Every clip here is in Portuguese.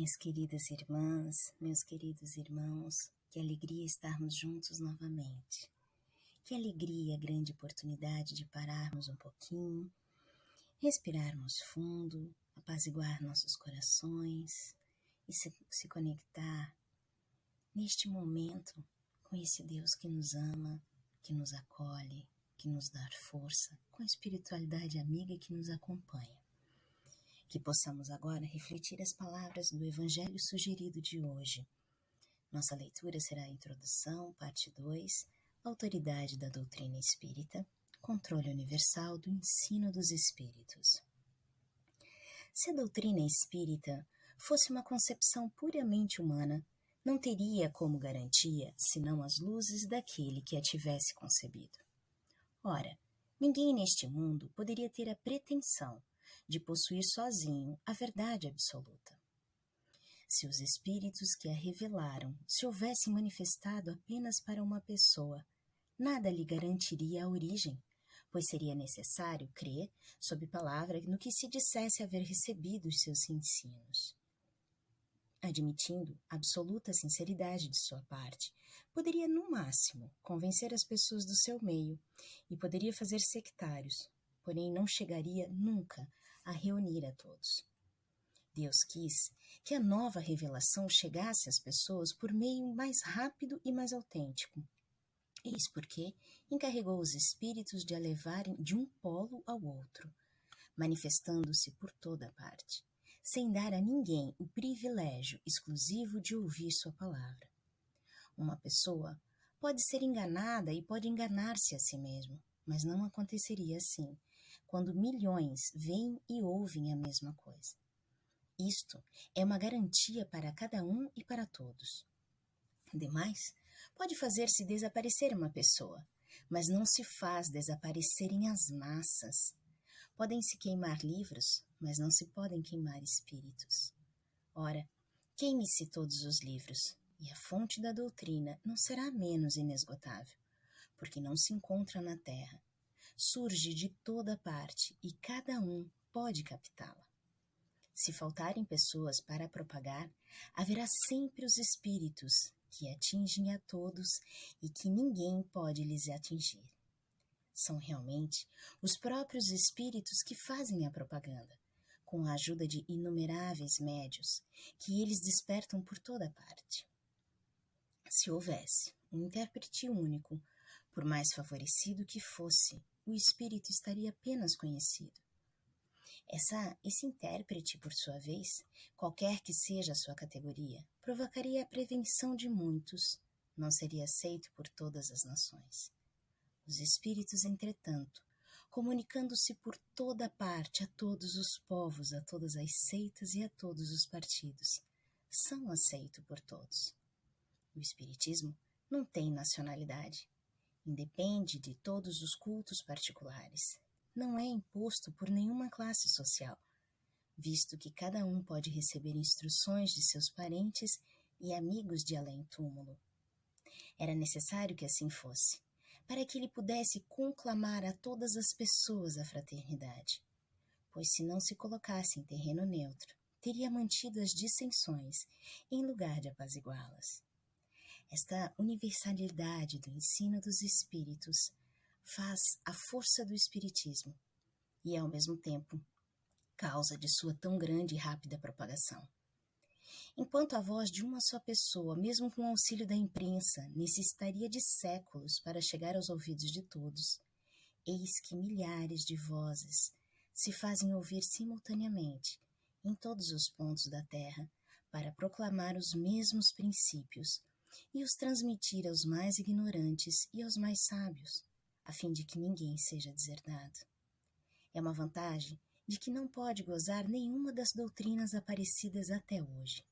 Minhas queridas irmãs, meus queridos irmãos, que alegria estarmos juntos novamente. Que alegria a grande oportunidade de pararmos um pouquinho, respirarmos fundo, apaziguar nossos corações e se conectar neste momento com esse Deus que nos ama, que nos acolhe, que nos dá força, com a espiritualidade amiga que nos acompanha. Que possamos agora refletir as palavras do Evangelho sugerido de hoje. Nossa leitura será a introdução, parte 2, autoridade da doutrina espírita, controle universal do ensino dos espíritos. Se a doutrina espírita fosse uma concepção puramente humana, não teria como garantia senão as luzes daquele que a tivesse concebido. Ora, ninguém neste mundo poderia ter a pretensão de possuir sozinho a verdade absoluta. Se os espíritos que a revelaram se houvessem manifestado apenas para uma pessoa, nada lhe garantiria a origem, pois seria necessário crer, sob palavra, no que se dissesse haver recebido os seus ensinos. Admitindo absoluta sinceridade de sua parte, poderia, no máximo, convencer as pessoas do seu meio e poderia fazer sectários, porém não chegaria nunca a reunir a todos. Deus quis que a nova revelação chegasse às pessoas por meio mais rápido e mais autêntico. Eis porque encarregou os espíritos de a levarem de um polo ao outro, manifestando-se por toda parte, sem dar a ninguém o privilégio exclusivo de ouvir sua palavra. Uma pessoa pode ser enganada e pode enganar-se a si mesmo, mas não aconteceria assim, quando milhões veem e ouvem a mesma coisa. Isto é uma garantia para cada um e para todos. Demais, pode fazer-se desaparecer uma pessoa, mas não se faz desaparecerem as massas. Podem-se queimar livros, mas não se podem queimar espíritos. Ora, queime-se todos os livros, e a fonte da doutrina não será menos inesgotável, porque não se encontra na terra. Surge de toda parte e cada um pode captá-la. Se faltarem pessoas para propagar, haverá sempre os espíritos que atingem a todos e que ninguém pode lhes atingir. São realmente os próprios espíritos que fazem a propaganda, com a ajuda de inumeráveis médios, que eles despertam por toda parte. Se houvesse um intérprete único, por mais favorecido que fosse, o espírito estaria apenas conhecido. Esse intérprete, por sua vez, qualquer que seja a sua categoria, provocaria a prevenção de muitos, não seria aceito por todas as nações. Os espíritos, entretanto, comunicando-se por toda parte a todos os povos, a todas as seitas e a todos os partidos, são aceitos por todos. O espiritismo não tem nacionalidade, independe de todos os cultos particulares, não é imposto por nenhuma classe social, visto que cada um pode receber instruções de seus parentes e amigos de além-túmulo. Era necessário que assim fosse, para que ele pudesse conclamar a todas as pessoas a fraternidade, pois se não se colocasse em terreno neutro, teria mantido as dissensões em lugar de apaziguá-las. Esta universalidade do ensino dos espíritos faz a força do espiritismo e, ao mesmo tempo, causa de sua tão grande e rápida propagação. Enquanto a voz de uma só pessoa, mesmo com o auxílio da imprensa, necessitaria de séculos para chegar aos ouvidos de todos, eis que milhares de vozes se fazem ouvir simultaneamente em todos os pontos da terra para proclamar os mesmos princípios e os transmitir aos mais ignorantes e aos mais sábios, a fim de que ninguém seja deserdado. É uma vantagem de que não pode gozar nenhuma das doutrinas aparecidas até hoje.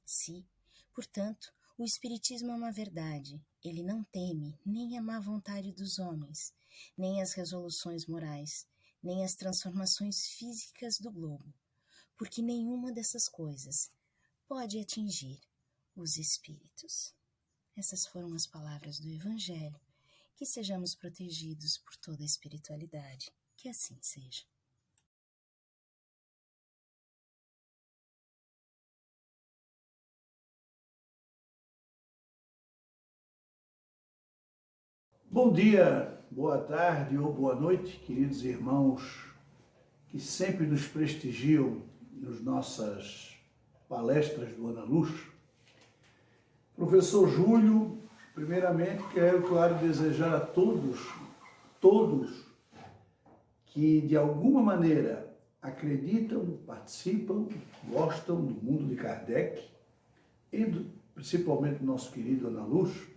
Se, portanto, o espiritismo é uma verdade, ele não teme nem a má vontade dos homens, nem as resoluções morais, nem as transformações físicas do globo, porque nenhuma dessas coisas pode atingir os espíritos. Essas foram as palavras do Evangelho. Que sejamos protegidos por toda a espiritualidade. Que assim seja. Bom dia, boa tarde ou boa noite, queridos irmãos que sempre nos prestigiam nas nossas palestras do Ana Luz. Professor Júlio, primeiramente quero, claro, desejar a todos que de alguma maneira acreditam, participam, gostam do mundo de Kardec e principalmente do nosso querido Ana Luz,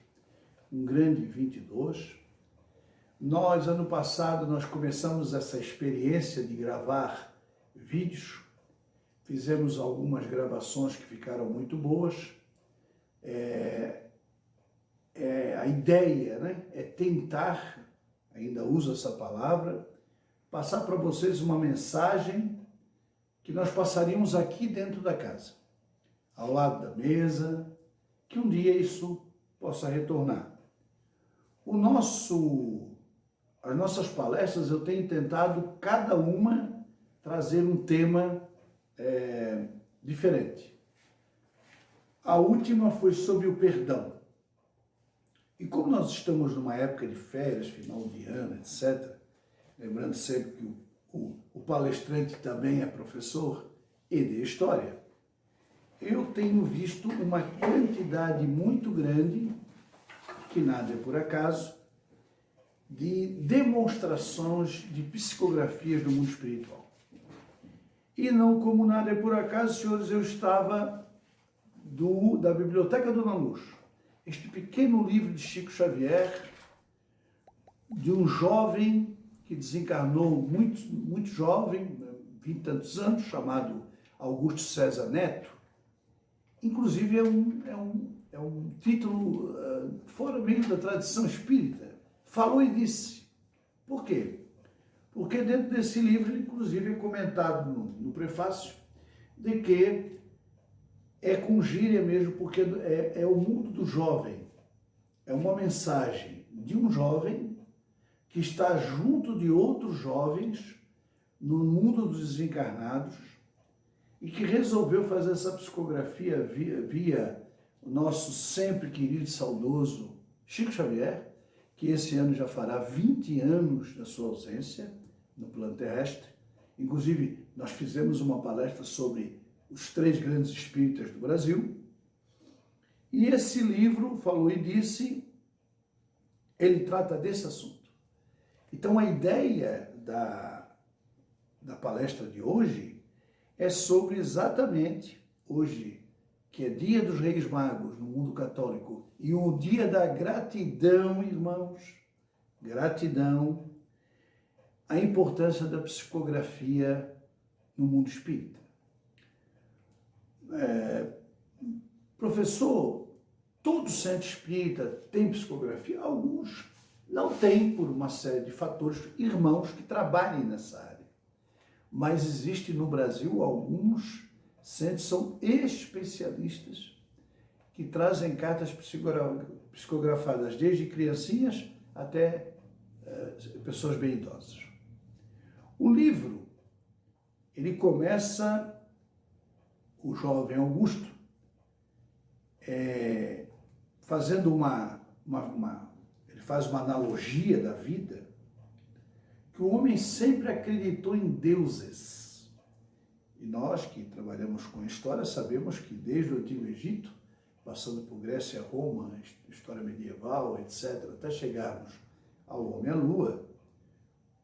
um grande 22. Nós, ano passado, nós começamos essa experiência de gravar vídeos, fizemos algumas gravações que ficaram muito boas. A ideia, né, é tentar, ainda uso essa palavra, passar para vocês uma mensagem que nós passaríamos aqui dentro da casa, ao lado da mesa, que um dia isso possa retornar. As nossas palestras, eu tenho tentado, cada uma, trazer um tema diferente. A última foi sobre o perdão. E como nós estamos numa época de férias, final de ano, etc., lembrando sempre que o palestrante também é professor e de história, eu tenho visto uma quantidade muito grande, que nada é por acaso, de demonstrações de psicografias do mundo espiritual. E não como nada é por acaso, senhores, eu estava da Biblioteca do Ana Luz, este pequeno livro de Chico Xavier, de um jovem que desencarnou muito jovem, 20 e tantos anos, chamado Augusto César Neto. Inclusive é um título fora mesmo da tradição espírita. Falou e disse. Por quê? Porque dentro desse livro, inclusive, é comentado no prefácio, de que é com gíria mesmo, porque é o mundo do jovem. É uma mensagem de um jovem que está junto de outros jovens no mundo dos desencarnados e que resolveu fazer essa psicografia via o nosso sempre querido e saudoso Chico Xavier, que esse ano já fará 20 anos da sua ausência no plano terrestre. Inclusive, nós fizemos uma palestra sobre os 3 grandes espíritas do Brasil. E esse livro, Falou e Disse, ele trata desse assunto. Então, a ideia da palestra de hoje é sobre exatamente hoje, que é Dia dos Reis Magos no mundo católico, e o dia da gratidão, irmãos, gratidão, a importância da psicografia no mundo espírita. Professor, todo centro espírita tem psicografia? Alguns não têm, por uma série de fatores, irmãos que trabalhem nessa área. Mas existe no Brasil alguns centros, são especialistas, que trazem cartas psicografadas desde criancinhas até pessoas bem idosas. O livro, ele começa, o jovem Augusto, fazendo ele faz uma analogia da vida, que o homem sempre acreditou em deuses. E nós que trabalhamos com história sabemos que desde o Antigo Egito, passando por Grécia, Roma, história medieval, etc., até chegarmos ao homem à Lua,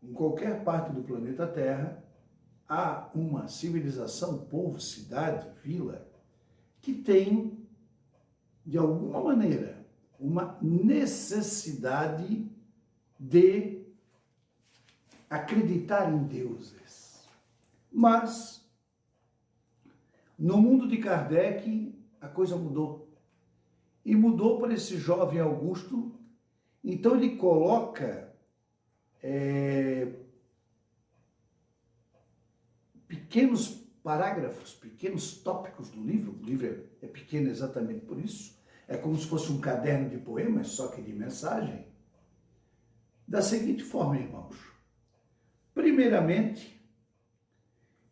em qualquer parte do planeta Terra, há uma civilização, povo, cidade, vila, que tem, de alguma maneira, uma necessidade de acreditar em deuses. Mas, no mundo de Kardec, a coisa mudou. E mudou para esse jovem Augusto. Então ele coloca pequenos parágrafos, pequenos tópicos do livro. O livro é pequeno exatamente por isso. É como se fosse um caderno de poemas, só que de mensagem. Da seguinte forma, irmãos. Primeiramente,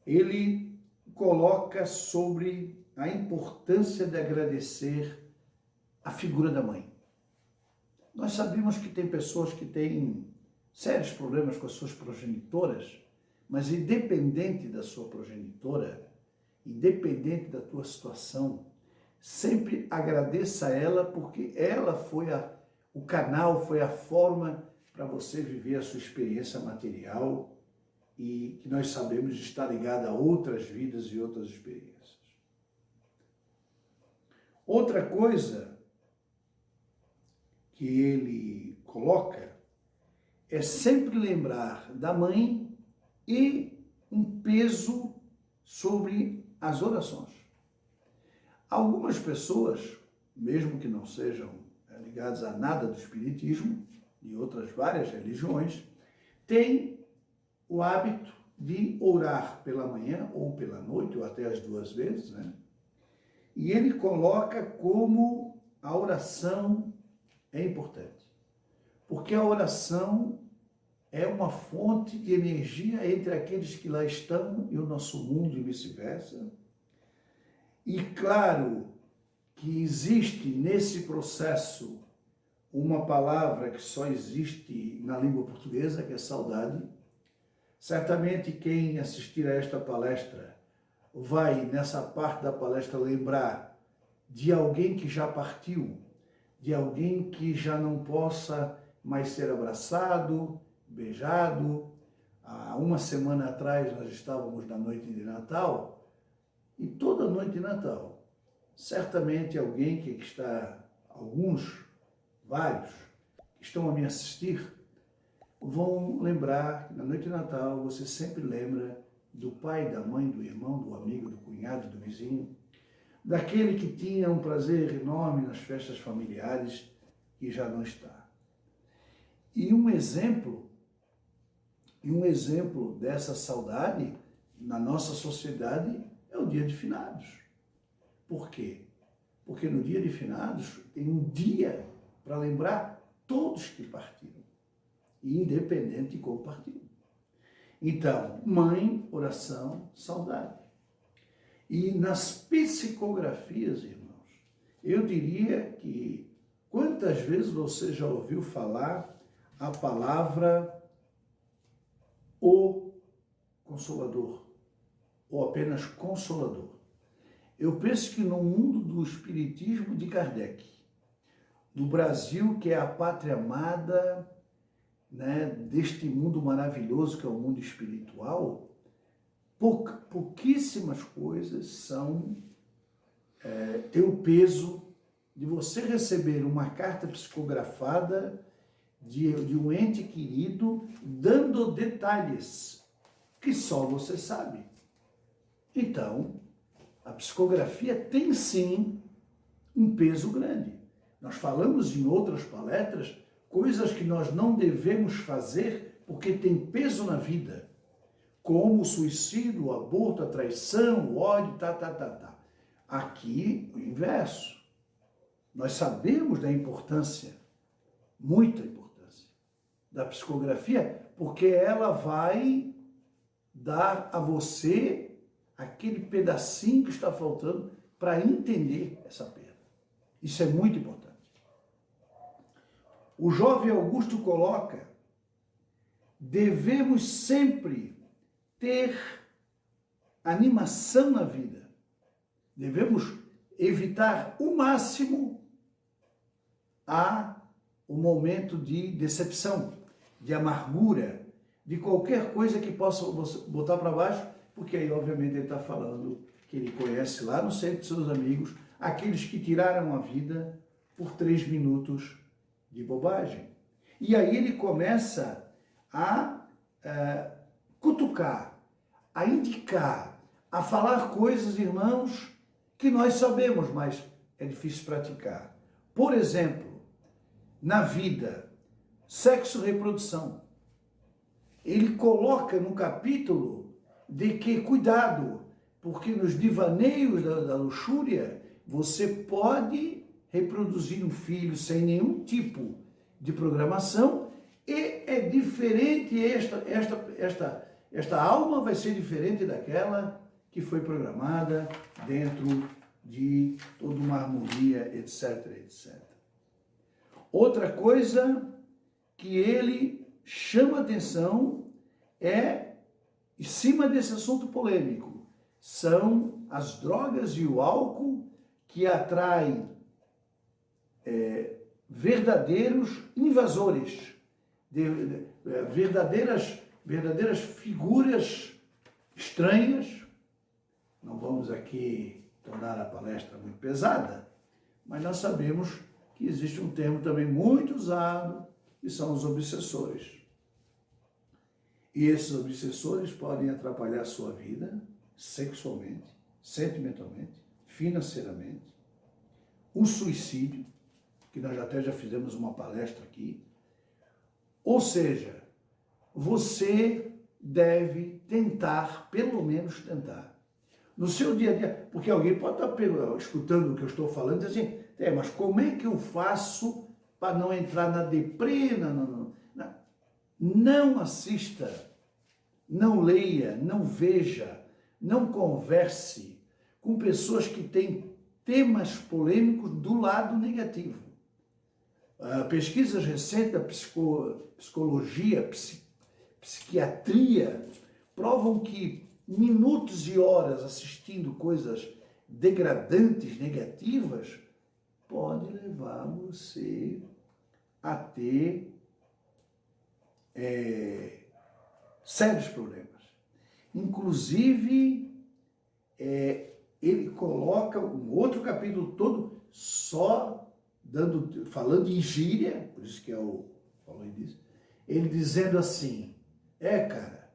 ele coloca sobre a importância de agradecer a figura da mãe. Nós sabemos que tem pessoas que têm sérios problemas com as suas progenitoras, mas independente da sua progenitora, independente da tua situação, sempre agradeça a ela, porque ela foi o canal, foi a forma para você viver a sua experiência material e que nós sabemos está ligada a outras vidas e outras experiências. Outra coisa que ele coloca é sempre lembrar da mãe e um peso sobre as orações. Algumas pessoas, mesmo que não sejam ligadas a nada do espiritismo e outras várias religiões, têm o hábito de orar pela manhã ou pela noite, ou até as duas vezes, né? E ele coloca como a oração é importante. Porque a oração é uma fonte de energia entre aqueles que lá estão e o nosso mundo e vice-versa. E claro que existe nesse processo uma palavra que só existe na língua portuguesa, que é saudade. Certamente quem assistir a esta palestra vai, nessa parte da palestra, lembrar de alguém que já partiu, de alguém que já não possa mais ser abraçado, beijado. Há uma semana atrás nós estávamos na noite de Natal, e toda noite de Natal, certamente alguém que está, vários, que estão a me assistir, vão lembrar que na noite de Natal você sempre lembra do pai, da mãe, do irmão, do amigo, do cunhado, do vizinho, daquele que tinha um prazer enorme nas festas familiares e já não está. E um exemplo dessa saudade na nossa sociedade é o dia de finados. Por quê? Porque no dia de finados tem um dia para lembrar todos que partiram, independente de como partiram. Então, mãe, oração, saudade. E nas psicografias, irmãos, eu diria que quantas vezes você já ouviu falar a palavra o Consolador, ou apenas Consolador? Eu penso que no mundo do espiritismo de Kardec, do Brasil, que é a pátria amada, né, deste mundo maravilhoso que é o mundo espiritual, pouquíssimas coisas têm o peso de você receber uma carta psicografada de um ente querido, dando detalhes que só você sabe. Então, a psicografia tem sim um peso grande. Nós falamos em outras palestras coisas que nós não devemos fazer porque tem peso na vida, como o suicídio, o aborto, a traição, o ódio, Aqui, o inverso. Nós sabemos da importância, muita importância, da psicografia, porque ela vai dar a você aquele pedacinho que está faltando para entender essa perda. Isso é muito importante. O jovem Augusto coloca: devemos sempre ter animação na vida. Devemos evitar o máximo o momento de decepção, de amargura, de qualquer coisa que possa botar para baixo, porque aí, obviamente, ele está falando que ele conhece lá no centro de seus amigos aqueles que tiraram a vida por 3 minutos de bobagem. E aí ele começa a cutucar, a indicar, a falar coisas, irmãos, que nós sabemos, mas é difícil praticar. Por exemplo, na vida, sexo e reprodução. Ele coloca no capítulo de que, cuidado, porque nos divaneios da luxúria, você pode reproduzir um filho sem nenhum tipo de programação e é diferente, esta alma vai ser diferente daquela que foi programada dentro de toda uma harmonia, etc, etc. Outra coisa que ele chama atenção é, em cima desse assunto polêmico, são as drogas e o álcool que atraem verdadeiros invasores, verdadeiras figuras estranhas. Não vamos aqui tornar a palestra muito pesada, mas nós sabemos que existe um termo também muito usado, que são os obsessores. E esses obsessores podem atrapalhar a sua vida sexualmente, sentimentalmente, financeiramente. O suicídio, que nós até já fizemos uma palestra aqui. Ou seja, você deve tentar, pelo menos tentar, no seu dia a dia, porque alguém pode estar escutando o que eu estou falando e dizer assim, mas como é que eu faço para não entrar na deprê? Não assista, não leia, não veja, não converse com pessoas que têm temas polêmicos do lado negativo. Pesquisas recentes da psicologia, psiquiatria, provam que minutos e horas assistindo coisas degradantes, negativas, pode levar você a ter sérios problemas. Inclusive, ele coloca um outro capítulo todo só falando em gíria, por isso que é o falou disso, ele dizendo assim, cara,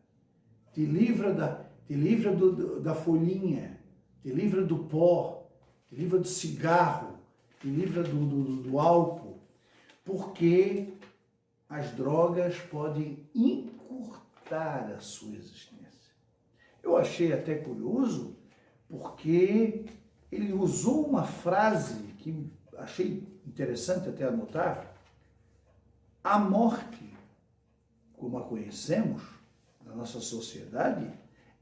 te livra da folhinha, te livra do pó, te livra do cigarro, te livra do álcool, porque as drogas podem encurtar a sua existência. Eu achei até curioso, porque ele usou uma frase que achei interessante até anotar. A morte, como a conhecemos na nossa sociedade,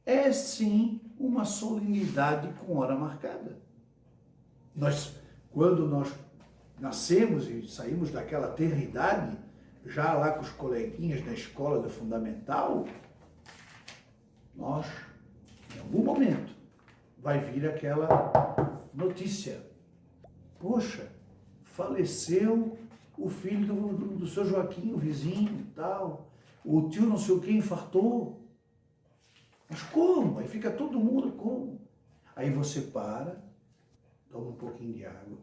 é sim uma solenidade com hora marcada. Quando nós nascemos e saímos daquela tenridade, já lá com os coleguinhas da escola da fundamental, nós, em algum momento, vai vir aquela notícia. Poxa, faleceu o filho do seu Joaquim, o vizinho e tal, o tio não sei o que infartou. Mas como? Aí fica todo mundo como? Aí você para, toma um pouquinho de água,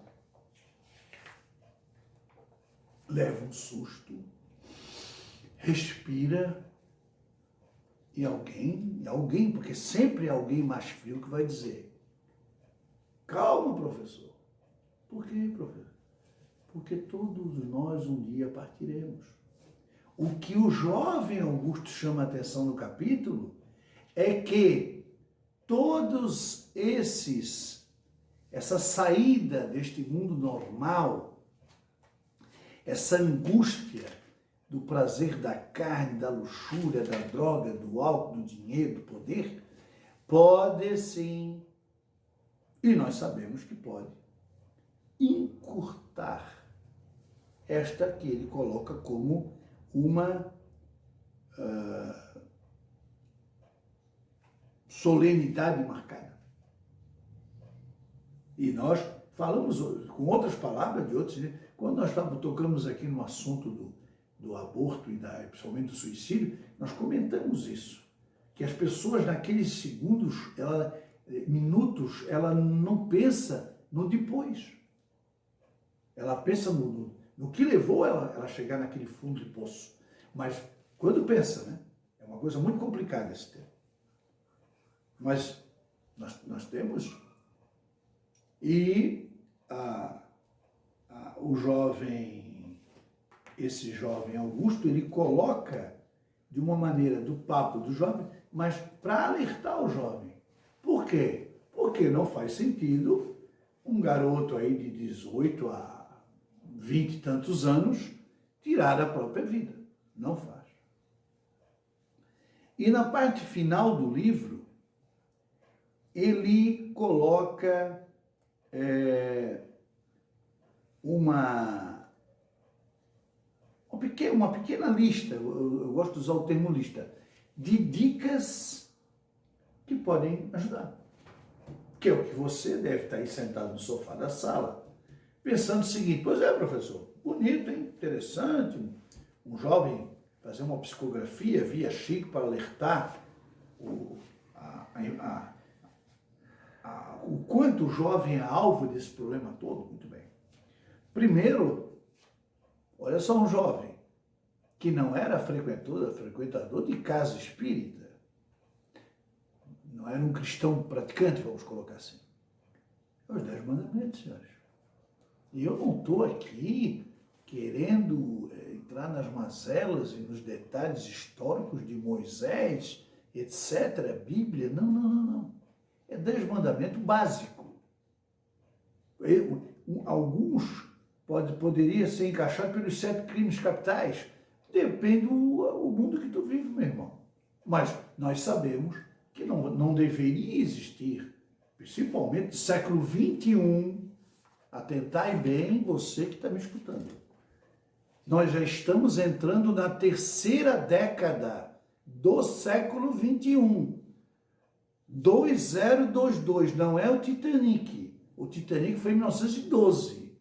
leva um susto, respira, e alguém, porque sempre é alguém mais frio que vai dizer, calma, professor. Por quê, professor? Porque todos nós um dia partiremos. O que o jovem Augusto chama a atenção no capítulo é que todos essa saída deste mundo normal, essa angústia do prazer da carne, da luxúria, da droga, do álcool, do dinheiro, do poder, pode sim, e nós sabemos que pode, encurtar esta que ele coloca como uma solenidade marcada. E nós falamos com outras palavras de outros, quando nós tocamos aqui no assunto do aborto e principalmente do suicídio, nós comentamos isso, que as pessoas naqueles segundos, minutos, ela não pensa no depois. Ela pensa no que levou ela a chegar naquele fundo de poço. Mas quando pensa, né? É uma coisa muito complicada esse tema. Mas nós temos. E esse jovem Augusto, ele coloca de uma maneira do papo do jovem, mas para alertar o jovem. Por quê? Porque não faz sentido um garoto aí de 18 a 20 e tantos anos tirar a própria vida. Não faz. E na parte final do livro, ele coloca uma pequena lista, eu gosto de usar o termo lista, de dicas que podem ajudar. Que é o que você deve estar aí sentado no sofá da sala, pensando o seguinte: pois é, professor, bonito, hein? Interessante, um jovem fazer uma psicografia via Chico para alertar o quanto o jovem é alvo desse problema todo. Muito bem. Primeiro, olha só, um jovem que não era frequentador de casa espírita, não era um cristão praticante, vamos colocar assim. É os 10 mandamentos, senhores. E eu não estou aqui querendo entrar nas mazelas e nos detalhes históricos de Moisés, etc., Bíblia. Não, não, não, não. É 10 mandamentos básico. Alguns poderia ser encaixado pelos 7 crimes capitais. Depende do mundo que tu vive, meu irmão. Mas nós sabemos que não deveria existir, principalmente no século XXI, atentai bem você que está me escutando. Nós já estamos entrando na 3ª década do século XXI. 2022, não é o Titanic. O Titanic foi em 1912.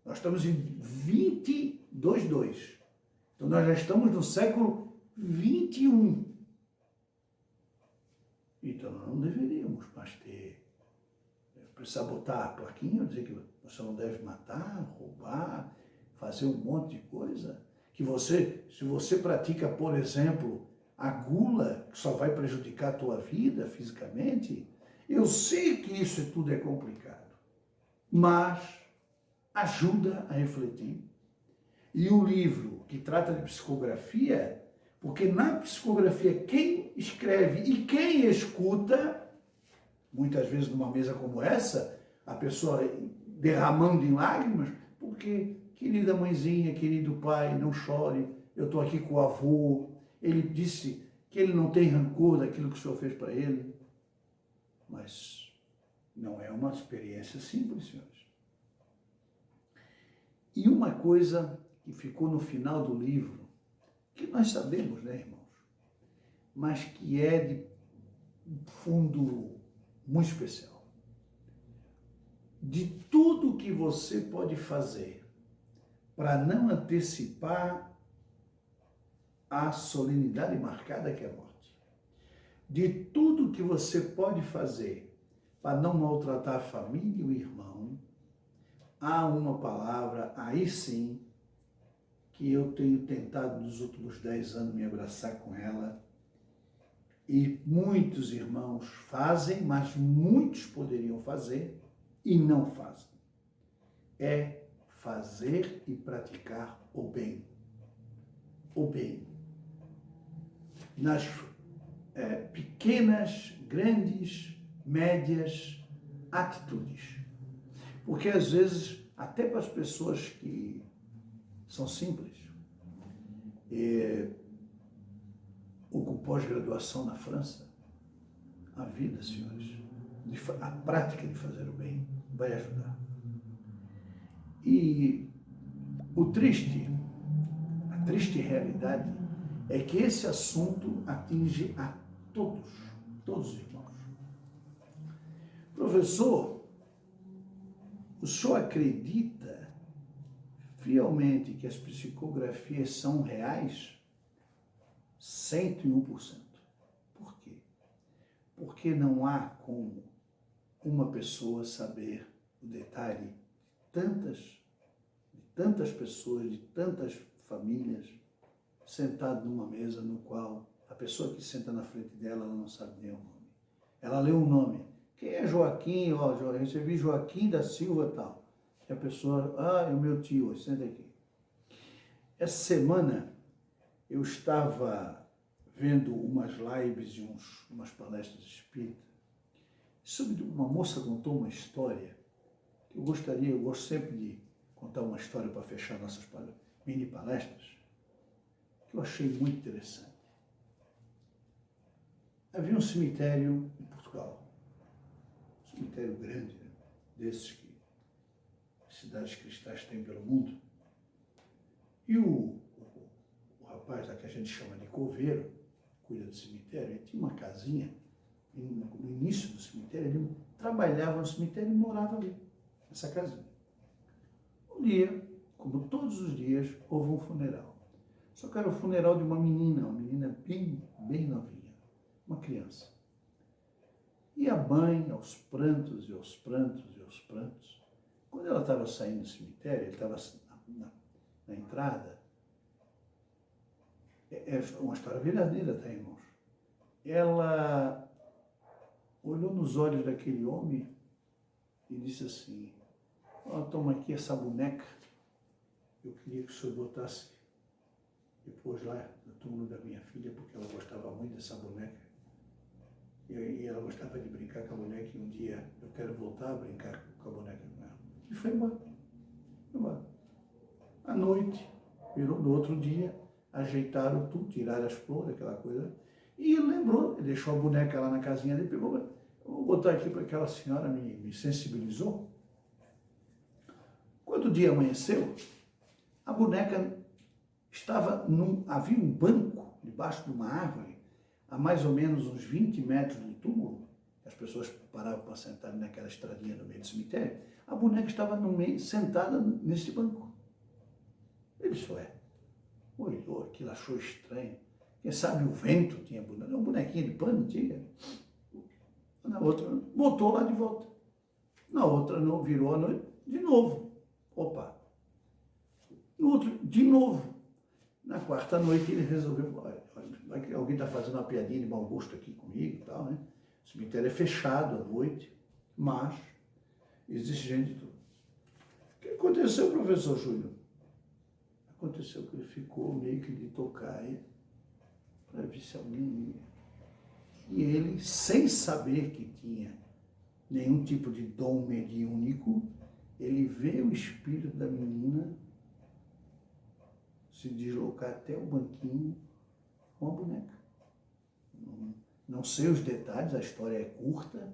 Nós estamos em 2022. Então nós já estamos no século XXI. Então nós não deveríamos mais precisar botar a plaquinha, dizer que você não deve matar, roubar, fazer um monte de coisa. Se você pratica, por exemplo, a gula, que só vai prejudicar a tua vida fisicamente, eu sei que isso tudo é complicado, mas ajuda a refletir. E o livro que trata de psicografia, porque na psicografia quem escreve e quem escuta, muitas vezes numa mesa como essa, a pessoa derramando em lágrimas, porque, querida mãezinha, querido pai, não chore, eu estou aqui com o avô, ele disse que ele não tem rancor daquilo que o senhor fez para ele. Mas não é uma experiência simples, senhores. E uma coisa que ficou no final do livro, que nós sabemos, né, irmãos, mas que é de fundo muito especial. De tudo que você pode fazer para não antecipar a solenidade marcada que é a morte, de tudo que você pode fazer para não maltratar a família e o irmão, há uma palavra, aí sim, que eu tenho tentado nos últimos 10 anos me abraçar com ela, e muitos irmãos fazem, mas muitos poderiam fazer e não fazem. É fazer e praticar o bem. O bem. Nas pequenas, grandes, médias atitudes. Porque às vezes, até para as pessoas que são simples, com pós-graduação na França, a vida, senhores, a prática de fazer o bem vai ajudar. E a triste realidade é que esse assunto atinge a todos os irmãos. Professor, o senhor acredita fielmente que as psicografias são reais? 101%. Por quê? Porque não há como uma pessoa saber o detalhe de tantas pessoas, de tantas famílias, sentado numa mesa no qual a pessoa que senta na frente dela, ela não sabe nem o nome. Ela lê um nome. Quem é Joaquim? Eu recebi Joaquim da Silva tal. E a pessoa, é o meu tio, senta aqui. Essa semana eu estava vendo umas lives e umas palestras espíritas. Uma moça contou uma história que eu gosto sempre de contar uma história para fechar nossas mini palestras, que eu achei muito interessante. Havia um cemitério em Portugal, um cemitério grande, né? Desses que cidades cristais têm pelo mundo. E rapaz, lá que a gente chama de coveiro, cuida do cemitério, ele tinha uma casinha no início do cemitério, ele trabalhava no cemitério e morava ali, nessa casinha. Um dia, como todos os dias, houve um funeral. Só que era o funeral de uma menina bem novinha, uma criança. E a mãe, aos prantos e aos prantos e aos prantos, quando ela estava saindo do cemitério, ele estava na entrada, é uma história verdadeira, tá, irmãos? Ela olhou nos olhos daquele homem e disse assim: oh, toma aqui essa boneca, eu queria que o senhor botasse depois lá no túmulo da minha filha, porque ela gostava muito dessa boneca. E ela gostava de brincar com a boneca, e um dia eu quero voltar a brincar com a boneca com ela. E foi embora. Foi embora. À noite, no outro dia, ajeitaram tudo, tiraram as flores, aquela coisa. E ele lembrou, ele deixou a boneca lá na casinha dele, pegou, eu vou botar aqui para aquela senhora, me sensibilizou. Quando o dia amanheceu, a boneca havia um banco debaixo de uma árvore, a mais ou menos uns 20 metros do túmulo, as pessoas paravam para sentar naquela estradinha no meio do cemitério, a boneca estava no meio, sentada nesse banco. Ele disse, olhou aquilo, achou estranho. Quem sabe o vento tinha boneca, uma bonequinha de pano tinha. Na outra, botou lá de volta. Na outra, não, virou a noite, de novo. Opa! No outro, de novo. Na quarta noite ele resolveu, alguém está fazendo uma piadinha de mau gosto aqui comigo e tal, né? O cemitério é fechado à noite, mas existe gente de tudo. O que aconteceu, professor Júlio? Aconteceu que ele ficou meio que de tocaia para ver se alguém ia. E ele, sem saber que tinha nenhum tipo de dom mediúnico, ele vê o espírito da menina se deslocar até o banquinho com a boneca. Não sei os detalhes, a história é curta.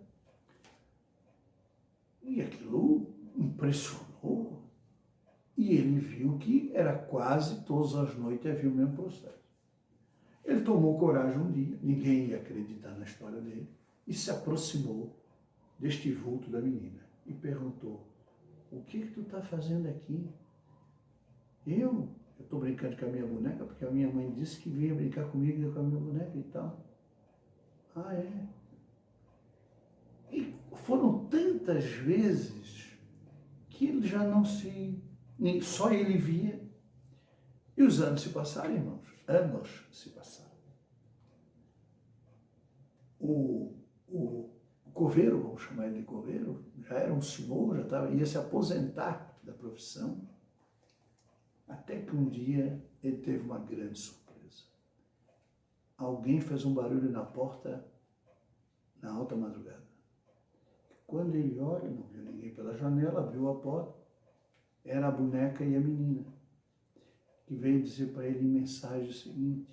E aquilo impressionou. E ele viu que era quase todas as noites havia o mesmo processo. Ele tomou coragem um dia, ninguém ia acreditar na história dele, e se aproximou deste vulto da menina e perguntou, o que tu está fazendo aqui? Eu estou brincando com a minha boneca, porque a minha mãe disse que vinha brincar comigo e com a minha boneca e tal. Ah, é? E foram tantas vezes que ele já não só ele via. E os anos se passaram, irmãos. Anos se passaram. O coveiro, vamos chamar ele de coveiro, já era um senhor, ia se aposentar da profissão. Até que um dia ele teve uma grande surpresa. Alguém fez um barulho na porta na alta madrugada. Quando ele olha, não viu ninguém pela janela, abriu a porta, era a boneca e a menina, que veio dizer para ele em mensagem o seguinte,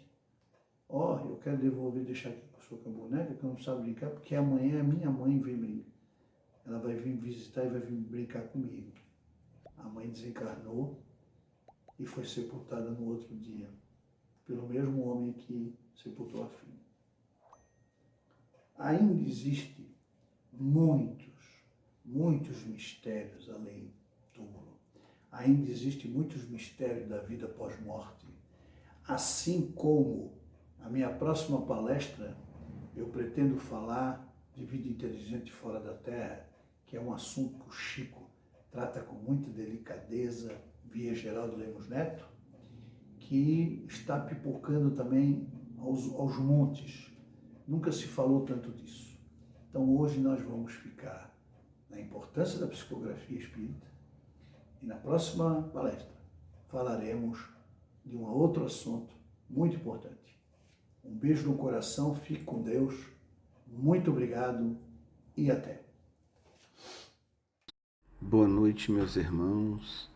eu quero devolver, deixar aqui com a boneca, que eu não sabe brincar, porque amanhã a minha mãe vem brincar. Ela vai vir visitar e vai vir brincar comigo. A mãe desencarnou e foi sepultada no outro dia, pelo mesmo homem que sepultou a filha. Ainda existem muitos mistérios além do túmulo. Ainda existem muitos mistérios da vida pós-morte. Assim como a minha próxima palestra, eu pretendo falar de vida inteligente fora da Terra, que é um assunto que o Chico trata com muita delicadeza, via Geraldo Lemos Neto, que está pipocando também aos montes. Nunca se falou tanto disso. Então hoje nós vamos ficar na importância da psicografia espírita e na próxima palestra falaremos de um outro assunto muito importante. Um beijo no coração, fique com Deus, muito obrigado e até. Boa noite, meus irmãos.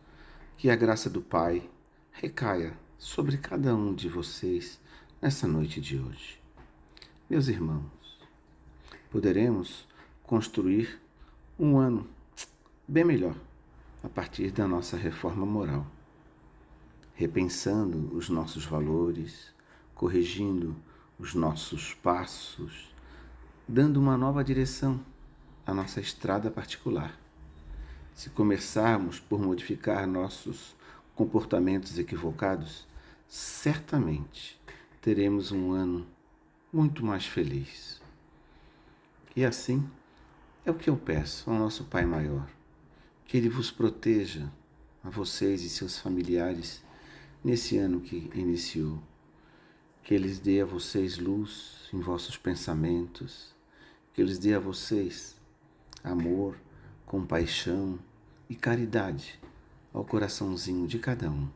Que a graça do Pai recaia sobre cada um de vocês nessa noite de hoje. Meus irmãos, poderemos construir um ano bem melhor a partir da nossa reforma moral. repensando os nossos valores, corrigindo os nossos passos, dando uma nova direção à nossa estrada particular. Se começarmos por modificar nossos comportamentos equivocados, certamente teremos um ano muito mais feliz. E assim é o que eu peço ao nosso Pai Maior, que Ele vos proteja, a vocês e seus familiares, nesse ano que iniciou, que Ele dê a vocês luz em vossos pensamentos, que Ele dê a vocês amor, compaixão e caridade ao coraçãozinho de cada um.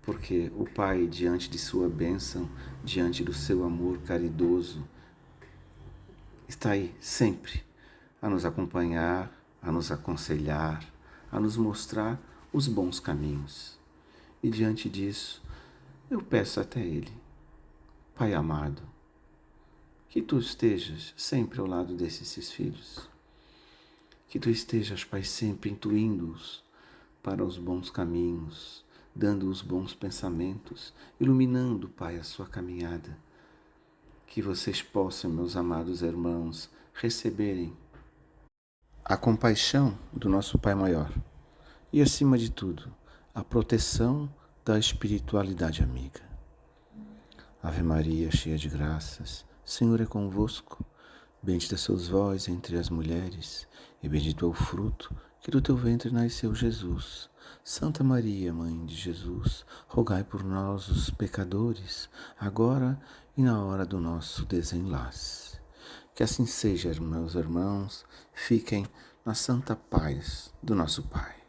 Porque o Pai, diante de sua bênção, diante do seu amor caridoso, está aí sempre a nos acompanhar, a nos aconselhar, a nos mostrar os bons caminhos. E diante disso, eu peço até Ele, Pai amado, que Tu estejas sempre ao lado desses seus filhos. Que Tu estejas, Pai, sempre intuindo-os para os bons caminhos, dando os bons pensamentos, iluminando, Pai, a sua caminhada. Que vocês possam, meus amados irmãos, receberem a compaixão do nosso Pai Maior e, acima de tudo, a proteção da espiritualidade amiga. Ave Maria, cheia de graças, Senhor é convosco. Bendita sois vós entre as mulheres, e bendito é o fruto que do teu ventre nasceu Jesus. Santa Maria, Mãe de Jesus, rogai por nós, os pecadores, agora e na hora do nosso desenlace. Que assim seja, meus irmãos, fiquem na santa paz do nosso Pai.